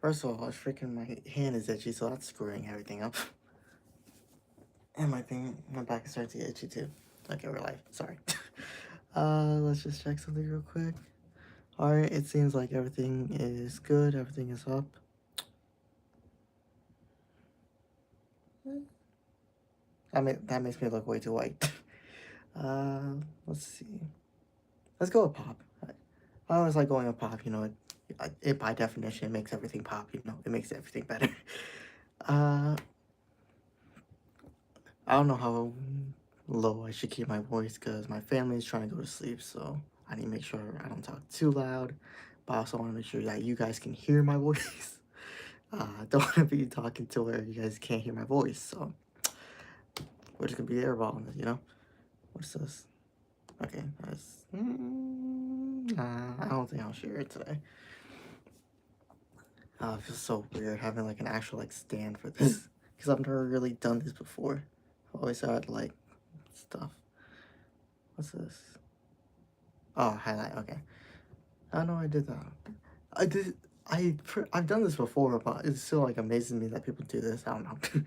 First of all, freaking my hand is itchy, so that's screwing everything up. And my back is starting to get itchy too. Okay, we're live. Sorry. Let's just check something real quick. Alright, it seems like everything is good, everything is up. That makes me look way too white. Let's see. Let's go with pop. I always like going with pop, it by definition makes everything pop, it makes everything better. Uh, I don't know how low I should keep my voice because my family is trying to go to sleep, so I need to make sure I don't talk too loud. But I also want to make sure that you guys can hear my voice. I don't want to be talking to where you guys can't hear my voice, so we're just gonna be airballing it, What's this? Okay, that's. I don't think I'll share it today. It feels so weird having like an actual like stand for this because I've never really done this before. I've always had like stuff. What's this? Oh, highlight. Okay. I know I did that. I did. I've done this before, but it still like amazes me that people do this. I don't know.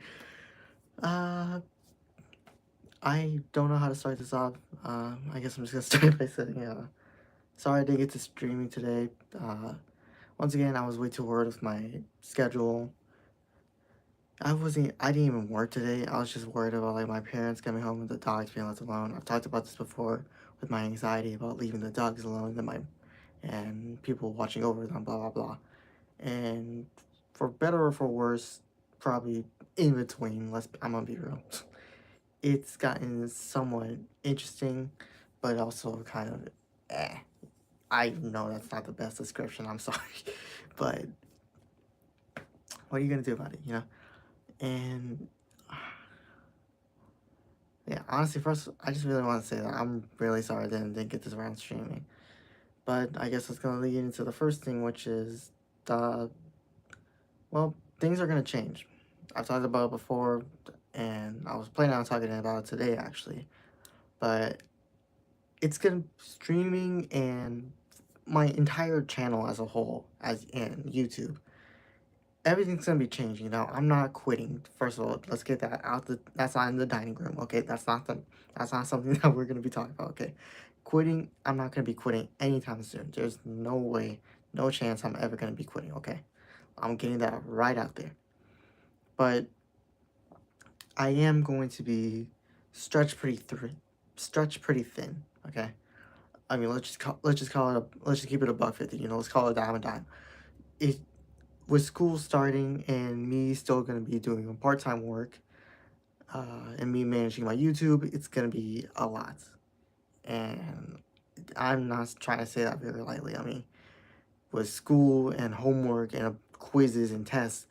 uh, I don't know how to start this off. I guess I'm just gonna start by saying, sorry I didn't get to streaming today. Once again, I was way too worried with my schedule. I didn't even work today. I was just worried about like my parents coming home and the dogs being left alone. I've talked about this before with my anxiety about leaving the dogs alone and people watching over them, blah blah blah. And for better or for worse, probably in between. I'm gonna be real. It's gotten somewhat interesting, but also kind of eh. I know that's not the best description. I'm sorry, but what are you gonna do about it? And yeah, honestly, first, I just really want to say that I'm really sorry I didn't get this around streaming. But I guess it's going to lead into the first thing, which is, the, well, things are going to change. I've talked about it before, and I was planning on talking about it today, actually. But it's going to, streaming and my entire channel as a whole, as in YouTube, everything's gonna be changing now. I'm not quitting. First of all, let's get that out. That's not in the dining room. Okay, that's not something that we're gonna be talking about. Okay, quitting. I'm not gonna be quitting anytime soon. There's no way, no chance I'm ever gonna be quitting. Okay, I'm getting that right out there. But I am going to be stretched pretty stretched pretty thin. Okay. I mean, let's just call it let's just keep it a buck 50. Let's call it a dime a dime. It with school starting and me still going to be doing part-time work and me managing my YouTube, it's going to be a lot. And I'm not trying to say that very lightly. I mean, with school and homework and quizzes and tests,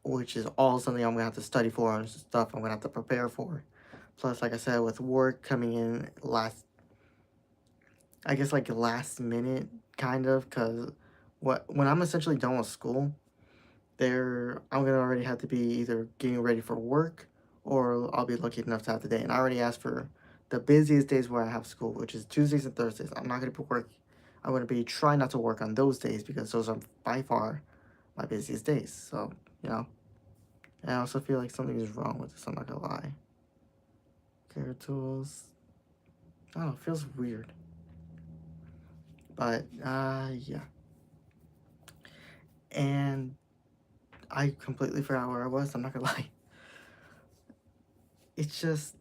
which is all something I'm going to have to study for and stuff I'm going to have to prepare for. Plus, like I said, with work coming in I guess like last minute, kind of, because when I'm essentially done with school, I'm gonna already have to be either getting ready for work or I'll be lucky enough to have the day. And I already asked for the busiest days where I have school, which is Tuesdays and Thursdays. I'm not gonna be work. I'm gonna be trying not to work on those days because those are by far my busiest days. So and I also feel like something is wrong with this. I'm not gonna lie. Care tools. I don't know. It feels weird. But yeah. And I completely forgot where I was. I'm not gonna lie. It's just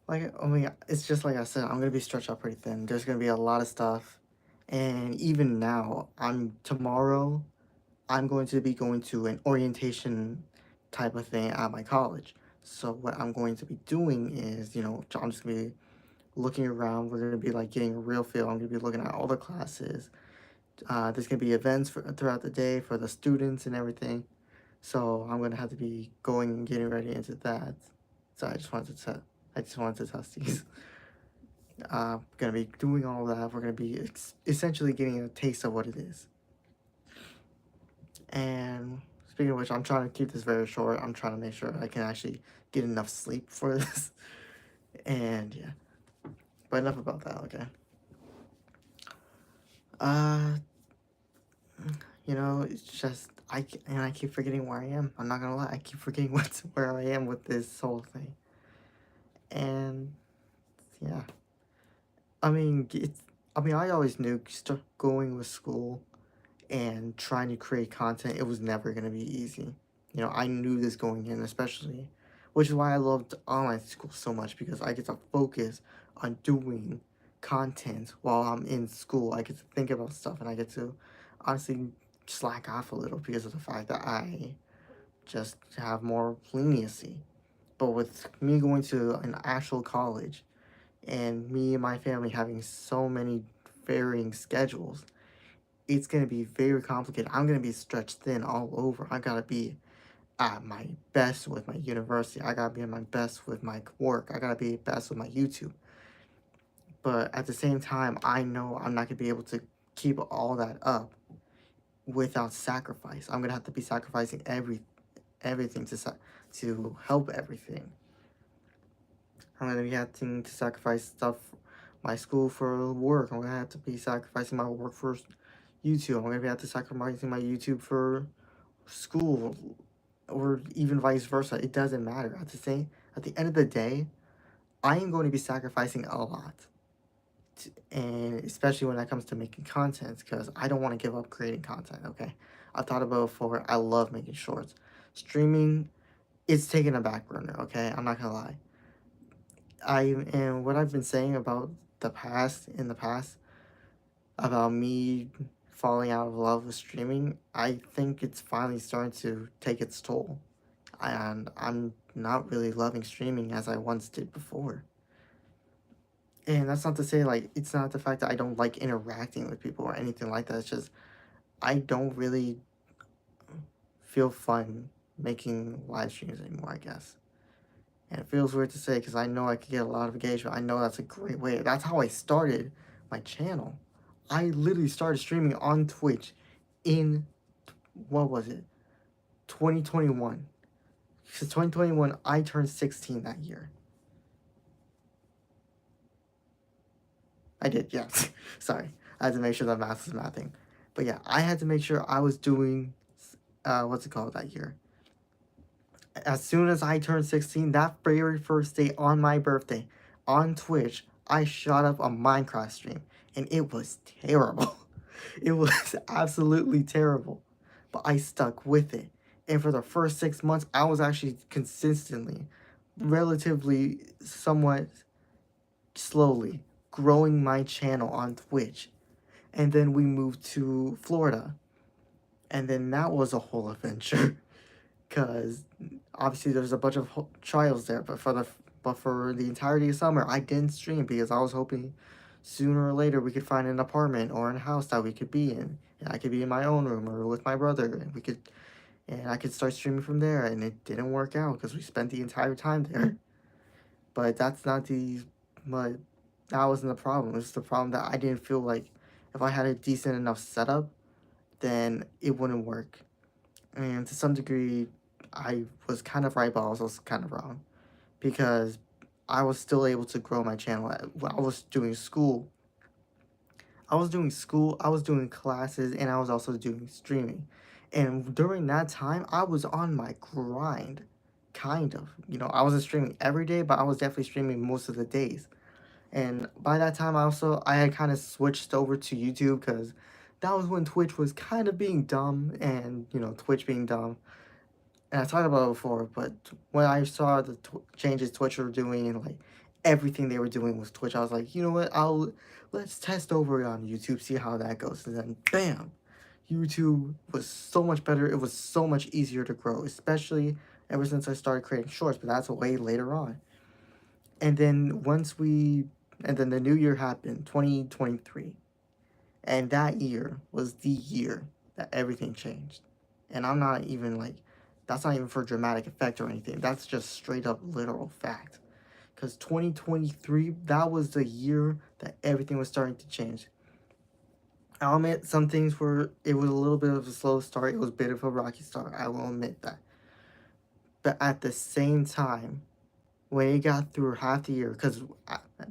it's just like I said, I'm gonna be stretched out pretty thin. There's gonna be a lot of stuff, and even now, tomorrow, I'm going to be going to an orientation type of thing at my college. So what I'm going to be doing is, I'm just gonna be looking around. We're gonna be like getting a real feel. I'm gonna be looking at all the classes. There's gonna be events throughout the day for the students and everything. So I'm gonna have to be going and getting ready into that. So I just wanted to test these. Gonna be doing all that. We're gonna be essentially getting a taste of what it is. And speaking of which, I'm trying to keep this very short. I'm trying to make sure I can actually get enough sleep for this. And yeah, but enough about that. Okay. Uh, It's just and I keep forgetting where I am. I'm not gonna lie, I keep forgetting where I am with this whole thing. And yeah, I mean, I always knew going with school and trying to create content, it was never gonna be easy. I knew this going in, especially, which is why I loved online school so much because I get to focus on doing content while I'm in school. I get to think about stuff and I get to honestly slack off a little because of the fact that I just have more leniency. But with me going to an actual college and me and my family having so many varying schedules, it's going to be very complicated. I'm going to be stretched thin all over. I got to be at my best with my university. I got to be at my best with my work. I got to be best with my YouTube. But at the same time, I know I'm not going to be able to keep all that up without sacrifice. I'm going to have to be sacrificing everything to help everything. I'm going to be having to sacrifice stuff, my school for work. I'm going to have to be sacrificing my work for YouTube. I'm going to have to sacrificing my YouTube for school, or even vice versa. It doesn't matter. At the end of the day, I am going to be sacrificing a lot, and especially when it comes to making content, because I don't want to give up creating content. Okay, I've thought about it before. I love making shorts. Streaming, it's taking a back burner. Okay, I'm not gonna lie. And what I've been saying about in the past, about me falling out of love with streaming, I think it's finally starting to take its toll. And I'm not really loving streaming as I once did before. And that's not to say, like, it's not the fact that I don't like interacting with people or anything like that. It's just, I don't really feel fun making live streams anymore, I guess. And it feels weird to say because I know I could get a lot of engagement. I know that's a great way. That's how I started my channel. I literally started streaming on Twitch in, what was it, 2021. Because 2021, I turned 16 that year. I did, yes. Sorry. I had to make sure that math was mathing. But yeah, I had to make sure I was doing, what's it called that year? As soon as I turned 16, that very first day on my birthday, on Twitch, I shot up a Minecraft stream. And it was terrible. It was absolutely terrible. But I stuck with it. And for the first 6 months, I was actually consistently, relatively, somewhat slowly growing my channel on Twitch. And then we moved to Florida. And then that was a whole adventure. Because obviously there's a bunch of trials there. But for the entirety of summer, I didn't stream because I was hoping sooner or later we could find an apartment or a house that we could be in. And I could be in my own room or with my brother. And I could start streaming from there. And it didn't work out because we spent the entire time there. But but that wasn't the problem. It was the problem that I didn't feel like if I had a decent enough setup, then it wouldn't work. And to some degree, I was kind of right, but I was also kind of wrong. Because I was still able to grow my channel when I was doing school. I was doing classes, and I was also doing streaming. And during that time, I was on my grind, kind of. I wasn't streaming every day, but I was definitely streaming most of the days. And by that time, I had kind of switched over to YouTube because that was when Twitch was kind of being dumb, and Twitch being dumb. And I talked about it before, but when I saw the changes Twitch were doing and like everything they were doing with Twitch, I was like, you know what? Let's test over it on YouTube, see how that goes. And then bam, YouTube was so much better. It was so much easier to grow, especially ever since I started creating shorts. But that's way later on. And then and then the new year happened, 2023. And that year was the year that everything changed. And I'm not even like, that's not even for dramatic effect or anything. That's just straight up literal fact. Because 2023, that was the year that everything was starting to change. I'll admit it was a little bit of a slow start. It was a bit of a rocky start. I will admit that. But at the same time, when it got through half the year, because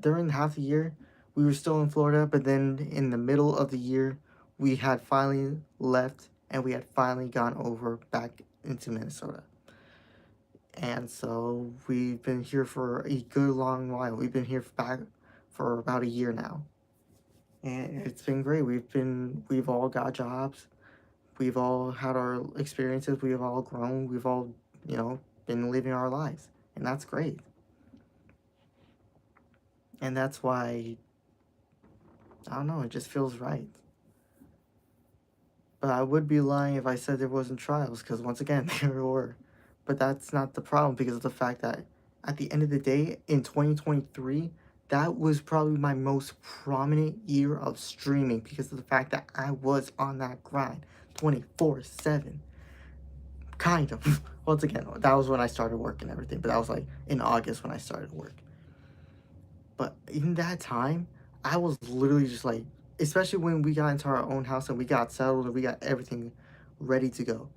during half the year, we were still in Florida, but then in the middle of the year, we had finally left and we had finally gone over back into Minnesota. And so we've been here for a good long while. We've been here back for about a year now. And it's been great. We've all got jobs. We've all had our experiences. We've all grown. We've all, been living our lives. And that's great. And that's why, I don't know, it just feels right. But I would be lying if I said there wasn't trials, because once again, there were. But that's not the problem because of the fact that at the end of the day, in 2023, that was probably my most prominent year of streaming because of the fact that I was on that grind 24/7. Kind of. Once again, that was when I started work and everything, but that was like in August when I started work. But in that time, I was literally just like, especially when we got into our own house and we got settled and we got everything ready to go.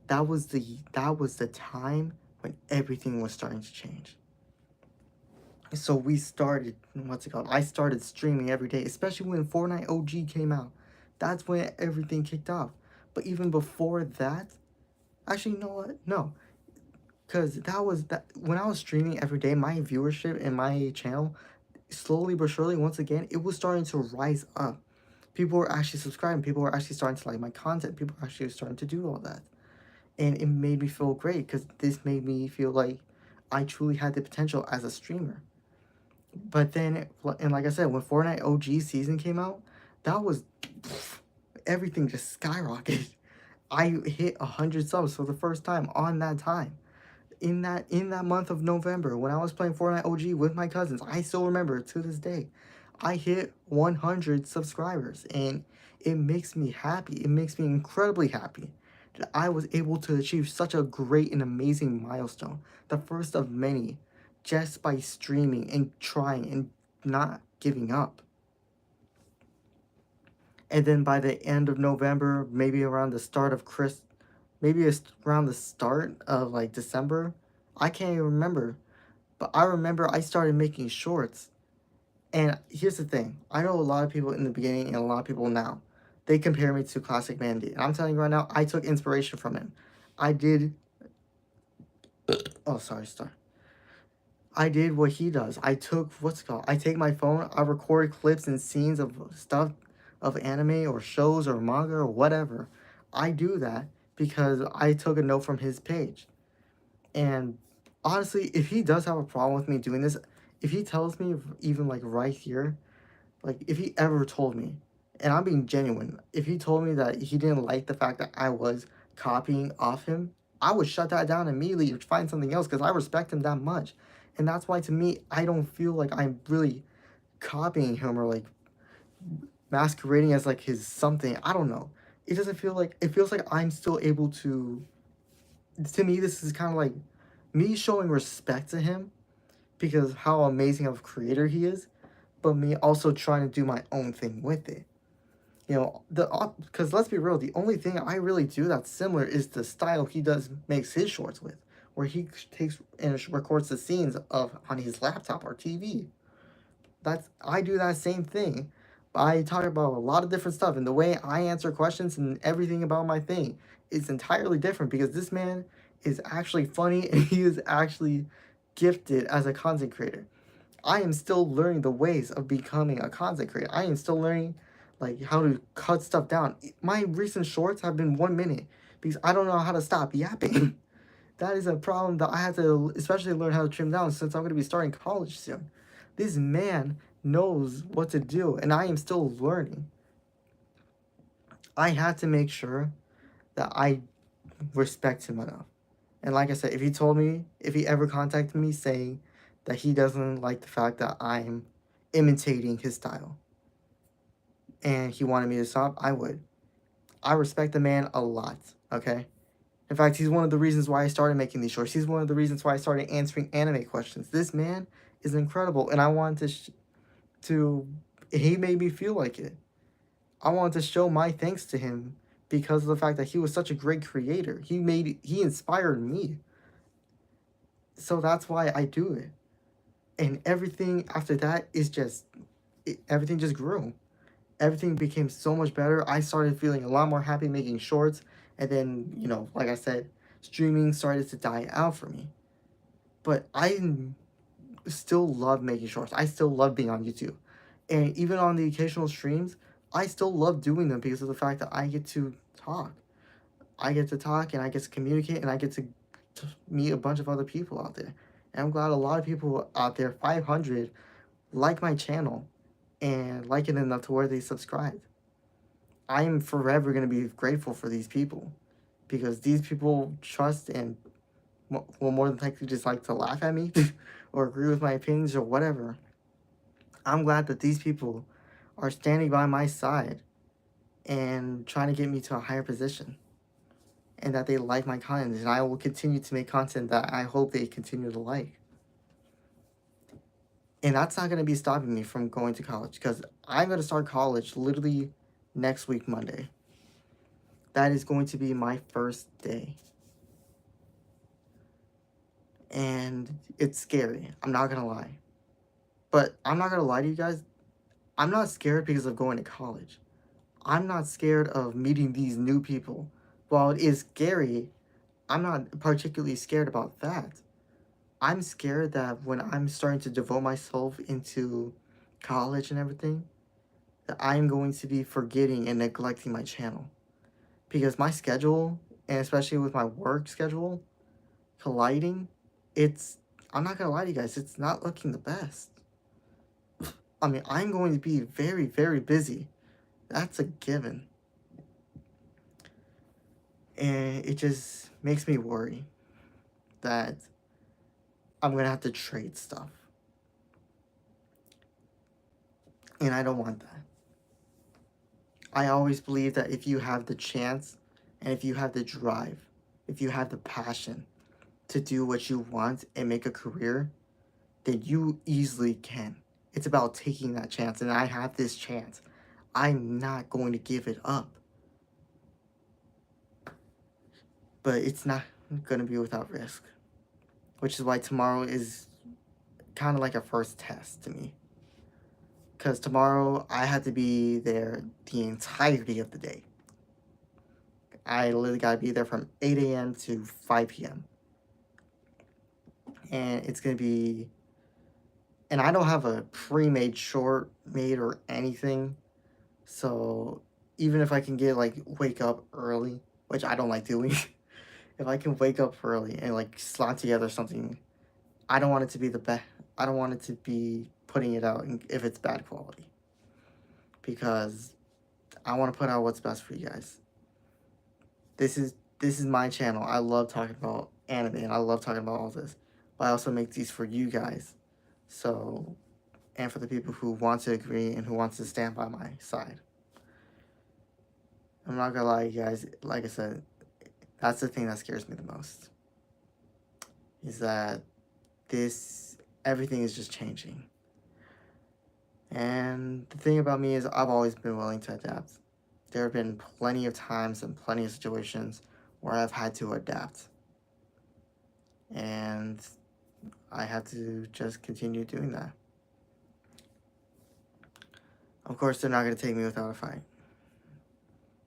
That was the time when everything was starting to change. So we started, what's it called? I started streaming every day, especially when Fortnite OG came out. That's when everything kicked off. But even before that, actually, you know what? No, because that when I was streaming every day, my viewership in my channel slowly but surely, once again, it was starting to rise up. People were actually subscribing. People were actually starting to like my content. People were actually starting to do all that. And it made me feel great because this made me feel like I truly had the potential as a streamer. But then, and like I said, when Fortnite OG season came out, that was everything just skyrocketed. I hit 100 subs for the first time on that time. In that month of November, when I was playing Fortnite OG with my cousins, I still remember to this day, I hit 100 subscribers, and it makes me happy. It makes me incredibly happy that I was able to achieve such a great and amazing milestone, the first of many, just by streaming and trying and not giving up. And then by the end of November, maybe around the start of maybe it's around the start of like December, I can't even remember, but I remember I started making shorts. And here's the thing, I know a lot of people in the beginning and a lot of people now, they compare me to Classic Mandy. And I'm telling you right now, I took inspiration from him. I did, oh, sorry, Star. I did what he does. I took, what's it called? I take my phone, I record clips and scenes of stuff, of anime or shows or manga or whatever. I do that because I took a note from his page. And honestly, if he does have a problem with me doing this, if he tells me even like right here, like if he ever told me, and I'm being genuine, if he told me that he didn't like the fact that I was copying off him, I would shut that down immediately or find something else because I respect him that much. And that's why to me, I don't feel like I'm really copying him or like masquerading as like his something. I don't know. It doesn't feel like, it feels like I'm still able to me, this is kind of like me showing respect to him because how amazing of a creator he is, but me also trying to do my own thing with it. Because let's be real, the only thing I really do that's similar is the style he does makes his shorts with, where he takes and records the scenes of on his laptop or TV. I do that same thing. I talk about a lot of different stuff, and the way I answer questions and everything about my thing is entirely different because this man is actually funny and he is actually gifted as a content creator. I am still learning the ways of becoming a content creator. I am still learning like how to cut stuff down. My recent shorts have been 1 minute because I don't know how to stop yapping. That is a problem that I have to especially learn how to trim down since I'm going to be starting college soon. This man knows what to do, and I am still learning. I had to make sure that I respect him enough. And like I said, if he ever contacted me saying that he doesn't like the fact that I'm imitating his style and he wanted me to stop, I would. I respect the man a lot, okay? In fact, he's one of the reasons why I started making these shorts. He's one of the reasons why I started answering anime questions. This man is incredible, and I wanted he made me feel like it. I wanted to show my thanks to him because of the fact that he was such a great creator. He inspired me. So that's why I do it. And everything after that is everything just grew. Everything became so much better. I started feeling a lot more happy making shorts, And then, like I said, streaming started to die out for me. But I still love making shorts. I still love being on YouTube. And even on the occasional streams, I still love doing them because of the fact that I get to talk. I get to talk and I get to communicate and I get to meet a bunch of other people out there. And I'm glad a lot of people out there, 500, like my channel and like it enough to where they subscribed. I'm forever going to be grateful for these people because these people trust and will more than likely just like to laugh at me or agree with my opinions or whatever. I'm glad that these people are standing by my side and trying to get me to a higher position and that they like my content, and I will continue to make content that I hope they continue to like. And that's not going to be stopping me from going to college because I'm going to start college literally next week, Monday. That is going to be my first day. And it's scary. I'm not going to lie. But I'm not going to lie to you guys. I'm not scared because of going to college. I'm not scared of meeting these new people. While it is scary, I'm not particularly scared about that. I'm scared that when I'm starting to devote myself into college and everything, that I'm going to be forgetting and neglecting my channel. Because my schedule, and especially with my work schedule colliding, I'm not gonna lie to you guys, it's not looking the best. I mean, I'm going to be very, very busy. That's a given. And it just makes me worry that I'm gonna have to trade stuff. And I don't want that. I always believe that if you have the chance and if you have the drive, if you have the passion to do what you want and make a career, then you easily can. It's about taking that chance, and I have this chance. I'm not going to give it up. But it's not going to be without risk, which is why tomorrow is kind of like a first test to me. Because tomorrow I had to be there the entirety of the day. I literally got to be there from 8 a.m. to 5 p.m. And it's going to be... And I don't have a pre-made short made or anything. So even if I can wake up early, which I don't like doing, if I can wake up early and slot together something, I don't want it to be the best. I don't want it to be putting it out if it's bad quality. Because I want to put out what's best for you guys. This is my channel. I love talking about anime and I love talking about all this. But I also make these for you guys. So, and for the people who want to agree and who wants to stand by my side. I'm not gonna lie, you guys, like I said, that's the thing that scares me the most. Is that everything is just changing. And the thing about me is I've always been willing to adapt. There have been plenty of times and plenty of situations where I've had to adapt. And I have to just continue doing that. Of course, they're not going to take me without a fight.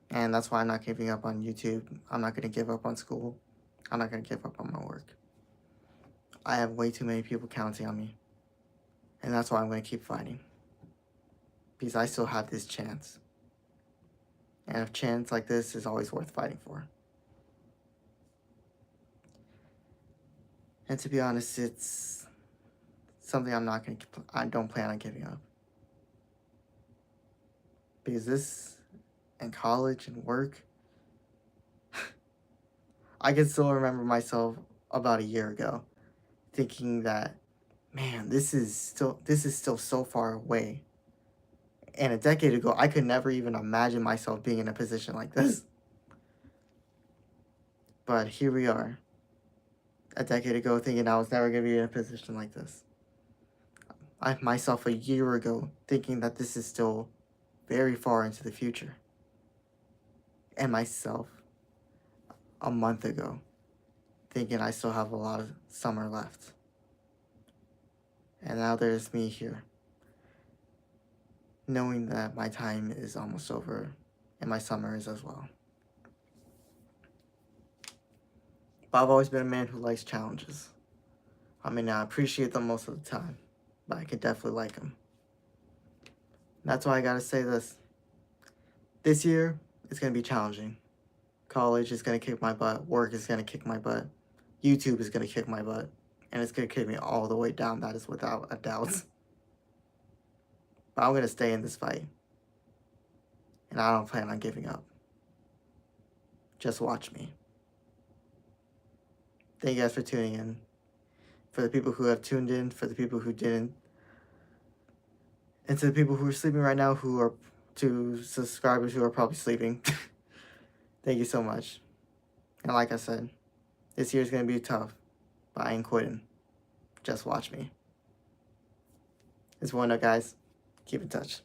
And that's why I'm not giving up on YouTube. I'm not going to give up on school. I'm not going to give up on my work. I have way too many people counting on me. And that's why I'm going to keep fighting. Because I still have this chance. And a chance like this is always worth fighting for. And to be honest, it's something I don't plan on giving up. Because this, and college and work, I can still remember myself about a year ago thinking that, man, this is still so far away. And a decade ago, I could never even imagine myself being in a position like this. But here we are. A decade ago, thinking I was never going to be in a position like this. I myself a year ago thinking that this is still very far into the future. And myself a month ago thinking I still have a lot of summer left. And now there's me here, knowing that my time is almost over and my summer is as well. But I've always been a man who likes challenges. I mean, I appreciate them most of the time, but I can definitely like them. That's why I gotta say this. This year, it's gonna be challenging. College is gonna kick my butt. Work is gonna kick my butt. YouTube is gonna kick my butt. And it's gonna kick me all the way down. That is without a doubt. But I'm gonna stay in this fight. And I don't plan on giving up. Just watch me. Thank you guys for tuning in. For the people who have tuned in, for the people who didn't, and to the people who are sleeping right now, who are to subscribers who are probably sleeping. Thank you so much. And like I said, this year's gonna be tough, but I ain't quitting. Just watch me. It's one up, guys. Keep in touch.